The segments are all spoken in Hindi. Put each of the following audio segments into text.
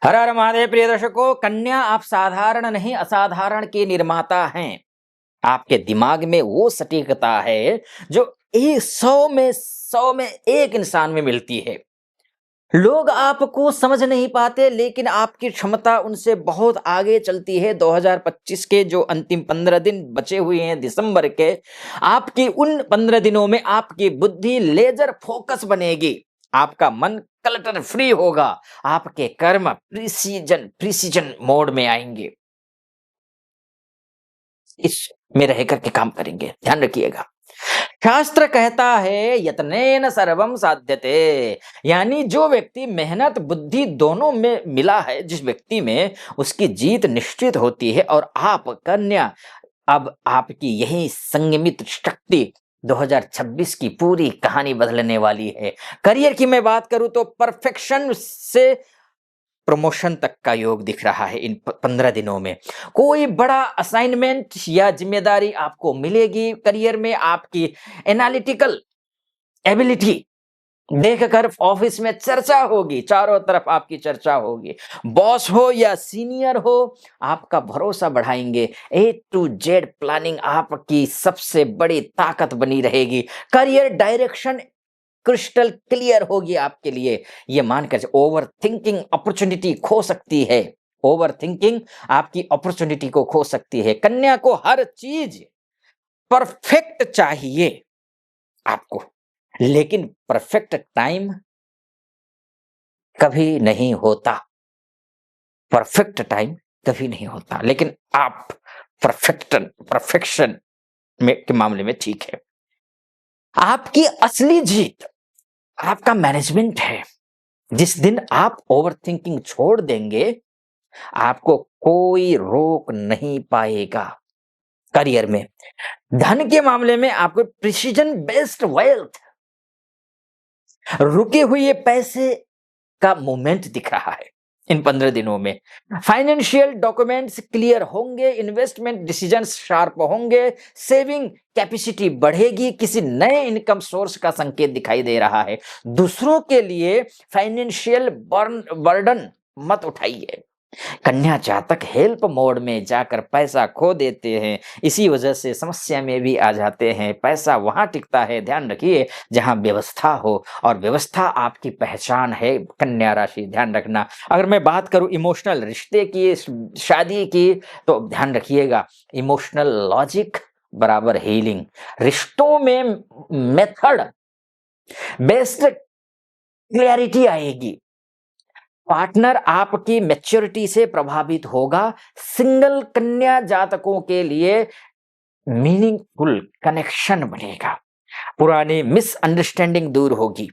हर हर महादेव प्रिय दर्शकों, कन्या आप साधारण नहीं असाधारण के निर्माता हैं। आपके दिमाग में वो सटीकता है जो 100 में 1 इंसान में मिलती है। लोग आपको समझ नहीं पाते, लेकिन आपकी क्षमता उनसे बहुत आगे चलती है। 2025 के जो अंतिम 15 दिन बचे हुए हैं दिसंबर के, आपकी उन 15 दिनों में आपकी बुद्धि लेजर फोकस बनेगी। आपका मन क्लटर फ्री होगा। आपके कर्म प्रिसीजन प्रिसीजन मोड में आएंगे। इस में रह करके काम करेंगे, ध्यान रखिएगा। शास्त्र कहता है यत्नेन सर्वम साध्यते, यानी जो व्यक्ति मेहनत बुद्धि दोनों में मिला है, जिस व्यक्ति में, उसकी जीत निश्चित होती है। और आप कन्या, अब आपकी यही संयमित शक्ति 2026 की पूरी कहानी बदलने वाली है। करियर की मैं बात करूं तो परफेक्शन से प्रमोशन तक का योग दिख रहा है इन 15 दिनों में। कोई बड़ा असाइनमेंट या जिम्मेदारी आपको मिलेगी। करियर में आपकी एनालिटिकल एबिलिटी देखकर ऑफिस में चर्चा होगी, चारों तरफ आपकी चर्चा होगी। बॉस हो या सीनियर हो, आपका भरोसा बढ़ाएंगे। A to Z प्लानिंग आपकी सबसे बड़ी ताकत बनी रहेगी। करियर डायरेक्शन क्रिस्टल क्लियर होगी आपके लिए। ये मानकर ओवर थिंकिंग अपॉर्चुनिटी खो सकती है। ओवर थिंकिंग आपकी अपॉर्चुनिटी को खो सकती है। कन्या को हर चीज परफेक्ट चाहिए आपको, लेकिन परफेक्ट टाइम कभी नहीं होता। परफेक्ट टाइम कभी नहीं होता, लेकिन आप परफेक्शन में के मामले में ठीक है। आपकी असली जीत आपका मैनेजमेंट है। जिस दिन आप ओवरथिंकिंग छोड़ देंगे, आपको कोई रोक नहीं पाएगा। करियर में, धन के मामले में आपको प्रिसीजन बेस्ड वेल्थ, रुके हुए पैसे का मूवमेंट दिख रहा है इन 15 दिनों में। फाइनेंशियल डॉक्यूमेंट्स क्लियर होंगे, इन्वेस्टमेंट डिसीजंस शार्प होंगे, सेविंग कैपेसिटी बढ़ेगी, किसी नए इनकम सोर्स का संकेत दिखाई दे रहा है। दूसरों के लिए फाइनेंशियल बर्डन मत उठाइए। कन्या जातक हेल्प मोड में जाकर पैसा खो देते हैं, इसी वजह से समस्या में भी आ जाते हैं। पैसा वहां टिकता है, ध्यान रखिए, जहां व्यवस्था हो, और व्यवस्था आपकी पहचान है। कन्या राशि ध्यान रखना। अगर मैं बात करूं इमोशनल रिश्ते की, शादी की, तो ध्यान रखिएगा, इमोशनल लॉजिक बराबर हीलिंग। रिश्तों में मेथड बेस्ड क्लैरिटी आएगी। पार्टनर आपकी मैच्योरिटी से प्रभावित होगा। सिंगल कन्या जातकों के लिए मीनिंगफुल कनेक्शन बनेगा। पुरानी मिसअंडरस्टैंडिंग दूर होगी।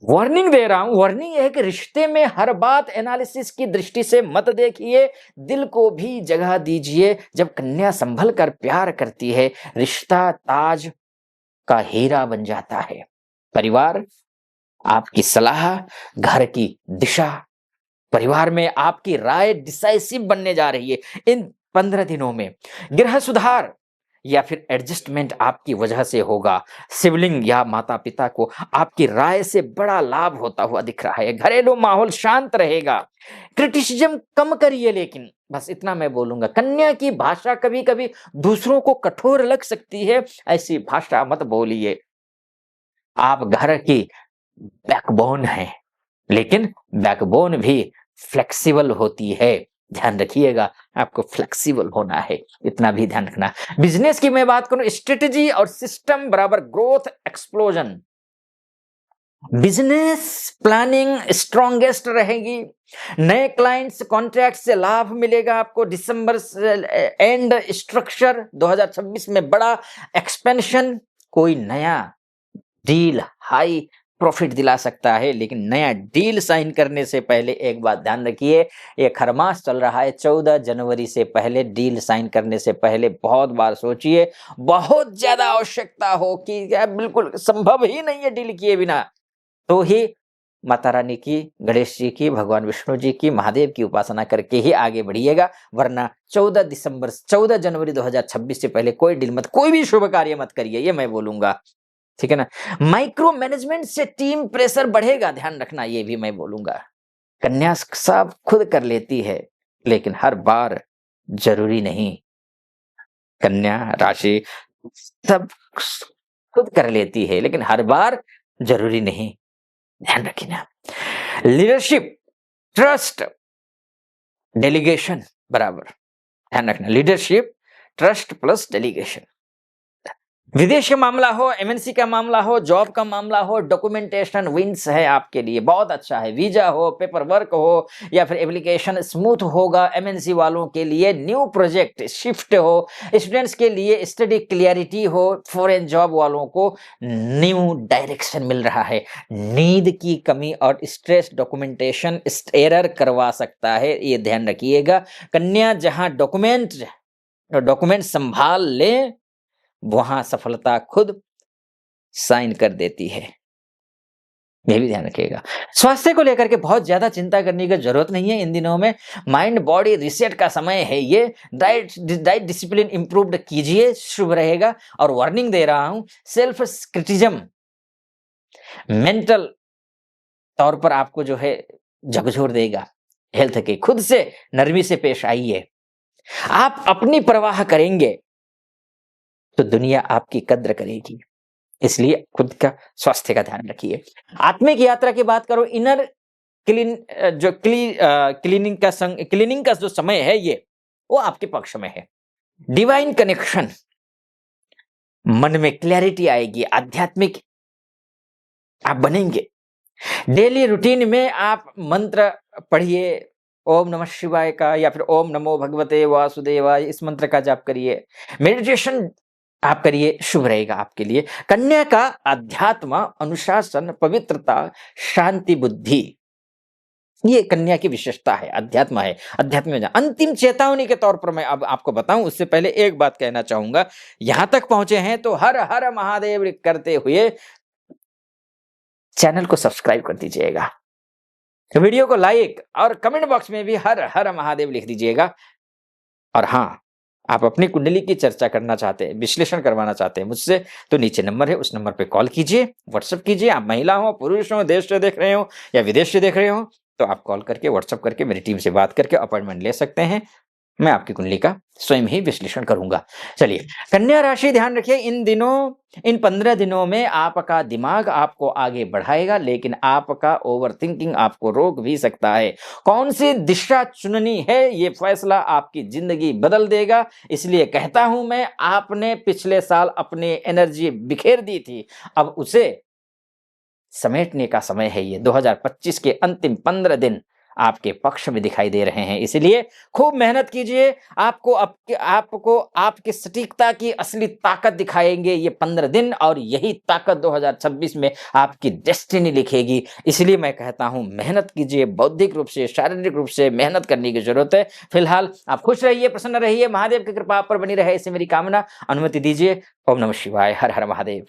वार्निंग दे रहा हूं, वार्निंग है कि रिश्ते में हर बात एनालिसिस की दृष्टि से मत देखिए, दिल को भी जगह दीजिए। जब कन्या संभल कर प्यार करती है, रिश्ता ताज का हीरा बन जाता है। परिवार आपकी सलाह, घर की दिशा, परिवार में आपकी राय डिसाइसिव बनने जा रही है इन 15 दिनों में। गृह सुधार या फिर एडजस्टमेंट आपकी वजह से होगा। सिबलिंग या माता पिता को आपकी राय से बड़ा लाभ होता हुआ दिख रहा है। घरेलू माहौल शांत रहेगा। क्रिटिसिज्म कम करिए, लेकिन बस इतना मैं बोलूंगा, कन्या की भाषा कभी कभी दूसरों को कठोर लग सकती है, ऐसी भाषा मत बोलिए। आप घर की बैकबोन है, लेकिन बैकबोन भी फ्लेक्सिबल होती है। ध्यान रखिएगा, आपको फ्लेक्सिबल होना है, इतना भी ध्यान रखना। बिजनेस की मैं बात करूं, स्ट्रेटजी और सिस्टम बराबर growth explosion. Business planning strongest रहेगी। नए क्लाइंट्स कॉन्ट्रैक्ट से लाभ मिलेगा आपको। दिसंबर एंड स्ट्रक्चर 2026 में बड़ा एक्सपेंशन, कोई नया डील हाई प्रॉफिट दिला सकता है। लेकिन नया डील साइन करने से पहले एक बात ध्यान रखिए, ये खरमास चल रहा है, 14 जनवरी से पहले डील साइन करने से पहले बहुत बार सोचिए। बहुत ज्यादा आवश्यकता हो कि बिल्कुल संभव ही नहीं है डील किए बिना, तो ही माता रानी की, गणेश जी की, भगवान विष्णु जी की, महादेव की उपासना करके ही आगे बढ़िएगा। वरना 14 जनवरी 2026 से पहले कोई डील मत, कोई भी शुभ कार्य मत करिए, ये मैं बोलूंगा। ठीक है ना। माइक्रो मैनेजमेंट से टीम प्रेशर बढ़ेगा, ध्यान रखना, ये भी मैं बोलूंगा। कन्या सब खुद कर लेती है, लेकिन हर बार जरूरी नहीं। कन्या राशि सब खुद कर लेती है, लेकिन हर बार जरूरी नहीं। ध्यान रखिए ना। लीडरशिप, ट्रस्ट, डेलीगेशन बराबर। ध्यान रखना, लीडरशिप, ट्रस्ट प्लस डेलीगेशन। विदेश का मामला हो, एमएनसी का मामला हो, जॉब का मामला हो, डॉक्यूमेंटेशन विंस है आपके लिए, बहुत अच्छा है। वीजा हो, पेपर वर्क हो या फिर एप्लीकेशन स्मूथ होगा एमएनसी वालों के लिए। न्यू प्रोजेक्ट शिफ्ट हो, स्टूडेंट्स के लिए स्टडी क्लियरिटी हो, फॉरेन जॉब वालों को न्यू डायरेक्शन मिल रहा है। नींद की कमी और स्ट्रेस डॉक्यूमेंटेशन एरर करवा सकता है, ये ध्यान रखिएगा। कन्या जहां डॉक्यूमेंट संभाल ले, वहां सफलता खुद साइन कर देती है, ये भी ध्यान रखिएगा। स्वास्थ्य को लेकर के बहुत ज्यादा चिंता करने की जरूरत नहीं है इन दिनों में। माइंड बॉडी रिसेट का समय है ये। डाइट डिसिप्लिन इंप्रूव्ड कीजिए, शुभ रहेगा। और वार्निंग दे रहा हूं, सेल्फ क्रिटिसिज्म मेंटल तौर पर आपको जो है झकझोर देगा। हेल्थ के खुद से नरमी से पेश आइए। आप अपनी परवाह करेंगे तो दुनिया आपकी कद्र करेगी, इसलिए खुद का स्वास्थ्य का ध्यान रखिए। आत्मिक यात्रा की बात करो, इनर क्लीनिंग का जो समय है ये, वो आपके पक्ष में है। डिवाइन कनेक्शन, मन में क्लैरिटी आएगी, आध्यात्मिक आप बनेंगे। डेली रूटीन में आप मंत्र पढ़िए, ओम नमः शिवाय का या फिर ओम नमो भगवते वासुदेवाय, इस मंत्र का जाप करिए। मेडिटेशन आप करिए, शुभ रहेगा आपके लिए। कन्या का अध्यात्म, अनुशासन, पवित्रता, शांति, बुद्धि, ये कन्या की विशेषता है, अध्यात्म है। अध्यात्म में अंतिम चेतावनी के तौर पर मैं अब आपको बताऊं, उससे पहले एक बात कहना चाहूंगा। यहां तक पहुंचे हैं तो हर हर महादेव करते हुए चैनल को सब्सक्राइब कर दीजिएगा, वीडियो को लाइक और कमेंट बॉक्स में भी हर हर महादेव लिख दीजिएगा। और हाँ, आप अपनी कुंडली की चर्चा करना चाहते हैं, विश्लेषण करवाना चाहते हैं मुझसे, तो नीचे नंबर है, उस नंबर पे कॉल कीजिए, व्हाट्सएप कीजिए। आप महिला हो, पुरुष हो, देश से देख रहे हो या विदेश से देख रहे हो, तो आप कॉल करके, व्हाट्सएप करके मेरी टीम से बात करके अपॉइंटमेंट ले सकते हैं। मैं आपकी कुंडली का स्वयं ही विश्लेषण करूंगा। चलिए, कन्या राशि ध्यान रखिए, इन 15 दिनों में आपका दिमाग आपको आगे बढ़ाएगा, लेकिन आपका ओवर थिंकिंग आपको रोक भी सकता है। कौन सी दिशा चुननी है, ये फैसला आपकी जिंदगी बदल देगा। इसलिए कहता हूं मैं, आपने पिछले साल अपनी एनर्जी बिखेर दी थी, अब उसे समेटने का समय है। ये 2025 के अंतिम 15 दिन आपके पक्ष में दिखाई दे रहे हैं, इसलिए खूब मेहनत कीजिए। आपको आपकी सटीकता की असली ताकत दिखाएंगे ये 15 दिन, और यही ताकत 2026 में आपकी डेस्टिनी लिखेगी। इसलिए मैं कहता हूं, मेहनत कीजिए, बौद्धिक रूप से, शारीरिक रूप से मेहनत करने की जरूरत है। फिलहाल आप खुश रहिए, प्रसन्न रहिए, महादेव की कृपा आप पर बनी रहे, ऐसी मेरी कामना। अनुमति दीजिए। ओम नमः शिवाय, हर हर महादेव।